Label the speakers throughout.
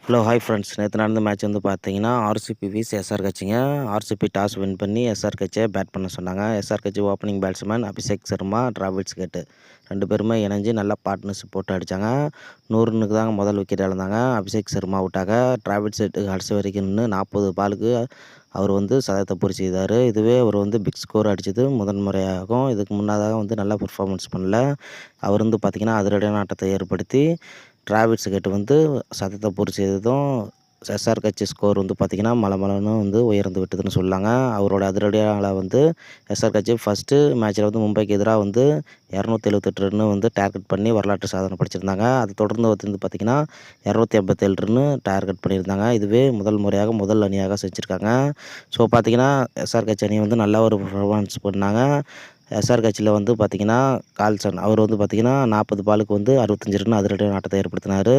Speaker 1: Hello hi friends. நேற்று நடந்த match வந்து பார்த்தீங்கன்னா, ஆர்சிபி விஸ் எஸ்ஆர் கட்சிங்க. ஆர்சிபி டாஸ் வின் பண்ணி எஸ்ஆர் கட்சியை பேட் பண்ண சொன்னாங்க. எஸ்ஆர் கட்சி ஓப்பனிங் பேட்ஸ்மேன் அபிஷேக் சர்மா, டிராவிட்ஸ் கேட்டு 2 பேருமே இணைஞ்சு நல்லா பார்ட்னர்ஷிப் போட்டு அடித்தாங்க. 100 ரன்னுக்கு தாங்க முதல் விக்கெட் இழந்தாங்க. அபிஷேக் சர்மா அவுட்டாக, டிராவிட்ஸ் கடைசி வரைக்கும் நின்று 40 பாலுக்கு அவர் வந்து சதத்தை பூர்த்தி செய்தார். இதுவே அவர் வந்து பிக் ஸ்கோர் அடித்தது முதன்முறையாகும். இதுக்கு முன்னதாக வந்து நல்லா பெர்ஃபார்மன்ஸ் பண்ணல. அவர் வந்து பார்த்திங்கன்னா அதிரடியான ஆட்டத்தை ஏற்படுத்தி டிராவிட்ஸ் கேட்டு வந்து சதத்தை பூர்த்தி செய்ததும் எஸ்ஆர் கட்சி ஸ்கோர் வந்து பார்த்திங்கன்னா மலமலன்னு வந்து உயர்ந்து விட்டதுன்னு சொல்லாங்க. அவரோட அதிரடியால் வந்து எஸ்ஆர் கட்சி ஃபஸ்ட்டு மேட்ச்சில் வந்து மும்பைக்கு எதிராக வந்து 278 ரன்னு வந்து டார்கெட் பண்ணி வரலாற்று சாதனை படைச்சிருந்தாங்க. அதை தொடர்ந்து வந்து பார்த்திங்கன்னா 287 ரன்னு டார்கெட் பண்ணியிருந்தாங்க. இதுவே முதல் முறையாக முதல் அணியாக செஞ்சுருக்காங்க. ஸோ பார்த்திங்கன்னா எஸ்ஆர் கட்சி அணி வந்து நல்ல ஒரு பர்ஃபார்மன்ஸ் பண்ணாங்க. எஸ்ஆர் கட்சியில் வந்து பார்த்திங்கன்னா கால்சன் அவர் வந்து பார்த்திங்கன்னா 40 பாலுக்கு வந்து 65 ரன் அதிரடியான ஆட்டத்தை ஏற்படுத்தினார்.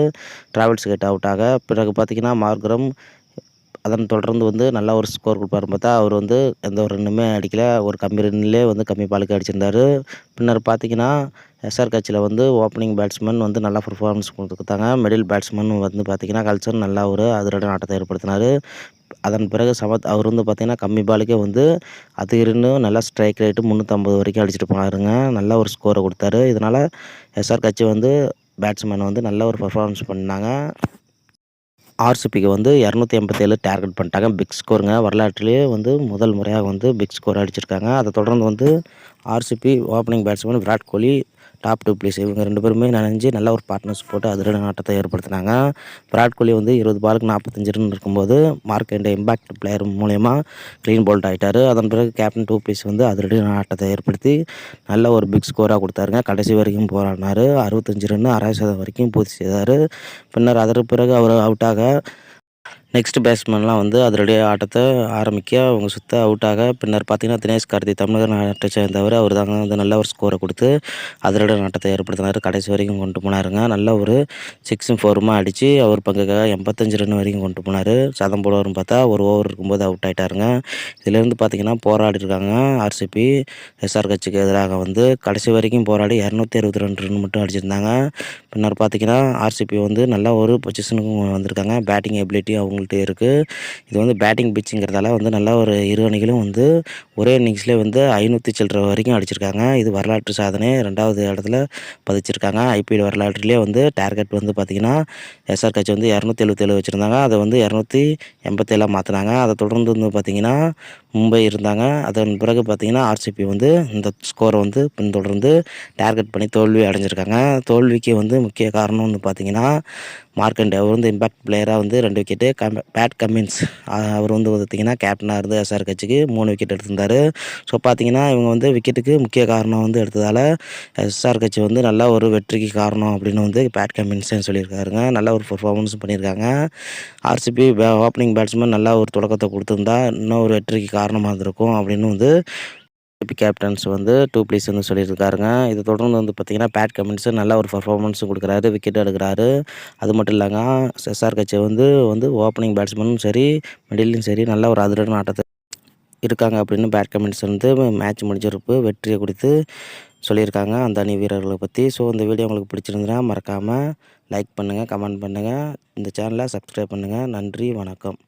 Speaker 1: டிராவில்ஸ் கேட் அவுட்டாக, பிறகு பார்த்திங்கன்னா மார்க்ரம் அதன் தொடர்ந்து வந்து நல்லா ஒரு ஸ்கோர் கொடுப்பாருன்னு பார்த்தா அவர் வந்து எந்த ஒரு ரன்னுமே அடிக்கல. ஒரு கம்மி ரன்னிலே வந்து கம்மி பாலுக்கு அடிச்சிருந்தார். பின்னர் பார்த்திங்கன்னா எஸ்ஆர் கட்சியில் வந்து ஓப்பனிங் பேட்ஸ்மேன் வந்து நல்லா பர்ஃபார்மன்ஸ் கொடுத்தாங்க. மிடில் பேட்ஸ்மேன் வந்து பார்த்திங்கன்னா கல்சன் நல்லா ஒரு அதிரடியான ஆட்டத்தை ஏற்படுத்தினார். அதன் பிறகு அவர் வந்து பார்த்திங்கன்னா கம்மி பாலுக்கே வந்து அதிகரின்னு நல்லா ஸ்ட்ரைக் ரேட்டு 350 வரைக்கும் அடிச்சுட்டு போனாருங்க. நல்ல ஒரு ஸ்கோரை கொடுத்தாரு. இதனால் எஸ்ஆர் கட்சி வந்து பேட்ஸ்மேன் வந்து நல்ல ஒரு பர்ஃபார்மன்ஸ் பண்ணாங்க. ஆர்சிபிக்கு வந்து 287 டார்கெட் பண்ணிட்டாங்க. பிக் ஸ்கோருங்க. வரலாற்றிலேயே வந்து முதல் முறையாக வந்து பிக் ஸ்கோர் அடிச்சிருக்காங்க. அதை தொடர்ந்து வந்து RCB opening batsman Virat Kohli, top 2 place இவங்க 2 பேருமே இணைஞ்சு நல்ல ஒரு பார்ட்னர்ஷிப் போட்டு அதிரடியான ஆட்டத்தை ஏற்படுத்தினாங்க. விராட் கோலி வந்து 20 பாலுக்கு 45 ரன் இருக்கும்போது மார்க்கெண்டே இம்பாக்ட் பிளேயர் மூலயமா க்ளீன் போல்ட் ஆகிட்டார். அதன் பிறகு கேப்டன் டூ பிளேஸ் வந்து அதிரடியான ஆட்டத்தை ஏற்படுத்தி நல்ல ஒரு பிக் ஸ்கோராக கொடுத்தாருங்க. கடைசி வரைக்கும் போராடினார். 65 ரன் 60% வரைக்கும் பூர்த்தி செய்தார். பின்னர் அதற்கு பிறகு அவர் அவுட்டாக நெக்ஸ்ட் பேட்ஸ்மேன்லாம் வந்து அதிரடியாக ஆட்டத்தை ஆரம்பிக்க அவங்க சுத்த அவுட்டாக, பின்னர் பார்த்திங்கன்னா தினேஷ் கார்த்தி தமிழக நாட்டை சேர்ந்தவர். அவர் தாங்க வந்து நல்ல ஒரு ஸ்கோரை கொடுத்து அதிரடியான ஆட்டத்தை ஏற்படுத்தினார். கடைசி வரைக்கும் கொண்டு போனாருங்க. நல்ல ஒரு 6ம் 4மா அடித்து அவர் பங்குக்காக 85 ரன் வரைக்கும் கொண்டு போனார். சதம் போடுவார்னு பார்த்தா ஒரு ஓவர் இருக்கும்போது அவுட் ஆகிட்டாருங்க. இதிலேருந்து பார்த்திங்கன்னா போராடி இருக்காங்க ஆர்சிபி எஸ்ஆர் கட்சிக்கு எதிராக வந்து கடைசி வரைக்கும் போராடி 262 ரன் மட்டும் அடிச்சிருந்தாங்க. பின்னர் பார்த்திங்கன்னா ஆர்சிபி வந்து நல்ல ஒரு பொசிஷனுக்கும் வந்திருக்காங்க. பேட்டிங் எபிலிட்டி அவங்கள்ட்ட இருக்குது. இது வந்து பேட்டிங் பிச்சுங்கிறதால வந்து நல்லா ஒரு இரு அணிகளும் வந்து ஒரே இன்னிங்ஸ்லேயே வந்து 500 சில்லற வரைக்கும் அடிச்சிருக்காங்க. இது வரலாற்று சாதனை 2வது இடத்துல பதிச்சிருக்காங்க. ஐபிஎல் வரலாற்றிலே வந்து டார்கெட் வந்து பார்த்திங்கன்னா எஸ்ஆர் கட்சி வந்து 277 வச்சுருந்தாங்க. அதை வந்து 287 மாற்றினாங்க. அதை தொடர்ந்து வந்து பார்த்திங்கன்னா மும்பை இருந்தாங்க. அதன் பிறகு பார்த்திங்கன்னா ஆர்சிபி வந்து இந்த ஸ்கோரை வந்து பின்தொடர்ந்து டார்கெட் பண்ணி தோல்வி அடைஞ்சிருக்காங்க. தோல்விக்கு வந்து முக்கிய காரணம் வந்து பார்த்திங்கன்னா மார்க்கண்டே அவர் வந்து இம்பாக்ட் பிளேயராக வந்து 2 விக்கெட்டு, பேட் கமின்ஸ் அவர் வந்து பார்த்திங்கன்னா கேப்டனாக இருந்து எஸ்ஆர் கட்சிக்கு 3 விக்கெட் எடுத்திருந்தார். ஸோ பார்த்திங்கன்னா இவங்க வந்து விக்கெட்டுக்கு முக்கிய காரணம் வந்து எடுத்ததால் எஸ்ஆர் கட்சி வந்து நல்ல ஒரு வெற்றிக்கு காரணம் அப்படின்னு வந்து பேட் கமின்ஸ்ன்னு சொல்லியிருக்காருங்க. நல்ல ஒரு பர்ஃபார்மன்ஸ் பண்ணியிருக்காங்க. ஆர்சிபி ஓப்பனிங் பேட்ஸ்மேன் நல்லா ஒரு தொடக்கத்தை கொடுத்துருந்தா இன்னும் ஒரு வெற்றிக்கு காரணமாக இருந்திருக்கும் அப்படின்னு வந்து கேப்டன்ஸ் வந்து டூ பிளேஸ் வந்து சொல்லியிருக்காருங்க. இதை தொடர்ந்து வந்து பார்த்திங்கன்னா பேட் கமின்ஸு நல்ல ஒரு பர்ஃபார்மன்ஸும் கொடுக்குறாரு, விக்கெட் எடுக்கிறாரு. அது மட்டும் இல்லைங்க எஸ்ஆர் கட்சி வந்து ஓப்பனிங் பேட்ஸ்மேனும் சரி மிடில்லையும் சரி நல்ல ஒரு அதிரடியான ஆட்டத்தை இருக்காங்க அப்படின்னு பேட் கமின்ஸ் வந்து மேட்ச் முடிஞ்சிருப்பு வெற்றியை கொடுத்து சொல்லியிருக்காங்க அந்த அணி வீரர்களை பற்றி. ஸோ இந்த வீடியோ உங்களுக்கு பிடிச்சிருந்துன்னா மறக்காமல் லைக் பண்ணுங்கள், கமெண்ட் பண்ணுங்கள், இந்த சேனலை சப்ஸ்கிரைப் பண்ணுங்கள். நன்றி, வணக்கம்.